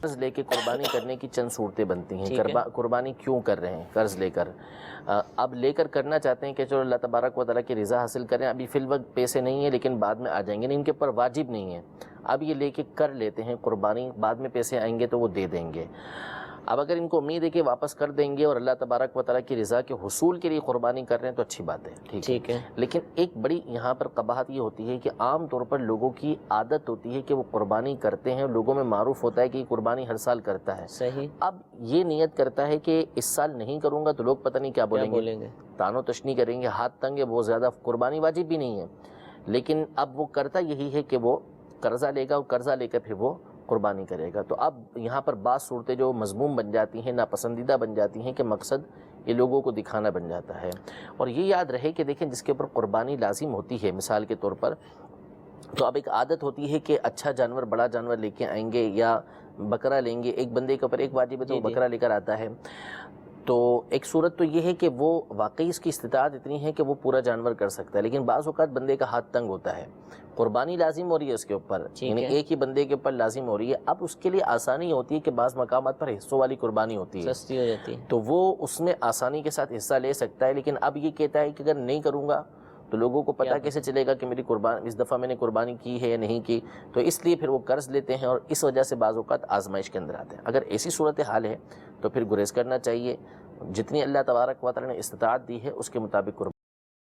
قرض لے کے قربانی کرنے کی چند صورتیں بنتی ہیں. ٹھیک ہے. قربانی کیوں کر رہے ہیں قرض لے کر؟ اب لے کر کرنا چاہتے ہیں کہ چلو اللہ تبارک و تعالیٰ کی رضا حاصل کریں, ابھی فی الوقت پیسے نہیں ہیں لیکن بعد میں آ جائیں گے, نہیں ان کے اوپر واجب نہیں ہے, اب یہ لے کے کر لیتے ہیں قربانی, بعد میں پیسے آئیں گے تو وہ دے دیں گے. اب اگر ان کو امید ہے کہ واپس کر دیں گے اور اللہ تبارک و تعالیٰ کی رضا کے حصول کے لیے قربانی کر رہے ہیں تو اچھی بات ہے, ٹھیک ہے. لیکن ایک بڑی یہاں پر قباحت یہ ہوتی ہے کہ عام طور پر لوگوں کی عادت ہوتی ہے کہ وہ قربانی کرتے ہیں, لوگوں میں معروف ہوتا ہے کہ یہ قربانی ہر سال کرتا ہے. صحیح. اب یہ نیت کرتا ہے کہ اس سال نہیں کروں گا تو لوگ پتہ نہیں کیا بولیں گے, طعن و تشنی کریں گے, ہاتھ تنگ ہے, بہت زیادہ قربانی واجب بھی نہیں ہے, لیکن اب وہ کرتا یہی ہے کہ وہ قرضہ لے گا اور قرضہ لے کر پھر وہ قربانی کرے گا. تو اب یہاں پر بعض صورتیں جو مذموم بن جاتی ہیں, ناپسندیدہ بن جاتی ہیں کہ مقصد یہ لوگوں کو دکھانا بن جاتا ہے. اور یہ یاد رہے کہ دیکھیں جس کے اوپر قربانی لازم ہوتی ہے, مثال کے طور پر تو اب ایک عادت ہوتی ہے کہ اچھا جانور, بڑا جانور لے کے آئیں گے یا بکرا لیں گے, ایک بندے کے اوپر ایک واجب ہے تو وہ بکرا لے کر آتا ہے. تو ایک صورت تو یہ ہے کہ وہ واقعی اس کی استطاعت اتنی ہے کہ وہ پورا جانور کر سکتا ہے, لیکن بعض اوقات بندے کا ہاتھ تنگ ہوتا ہے, قربانی لازم ہو رہی ہے اس کے اوپر, یعنی ایک ہی بندے کے اوپر لازم ہو رہی ہے. اب اس کے لیے آسانی ہوتی ہے کہ بعض مقامات پر حصوں والی قربانی ہوتی ہے, سستی ہو جاتی ہے, تو وہ اس میں آسانی کے ساتھ حصہ لے سکتا ہے. لیکن اب یہ کہتا ہے کہ اگر نہیں کروں گا تو لوگوں کو پتہ کیسے چلے گا کہ میری قربانی اس دفعہ میں نے قربانی کی ہے یا نہیں کی, تو اس لیے پھر وہ قرض لیتے ہیں اور اس وجہ سے بعض اوقات آزمائش کے اندر آتے ہیں. اگر ایسی صورتحال ہے تو پھر گریز کرنا چاہیے, جتنی اللہ تبارک و تعالیٰ نے استطاعت دی ہے اس کے مطابق قربانی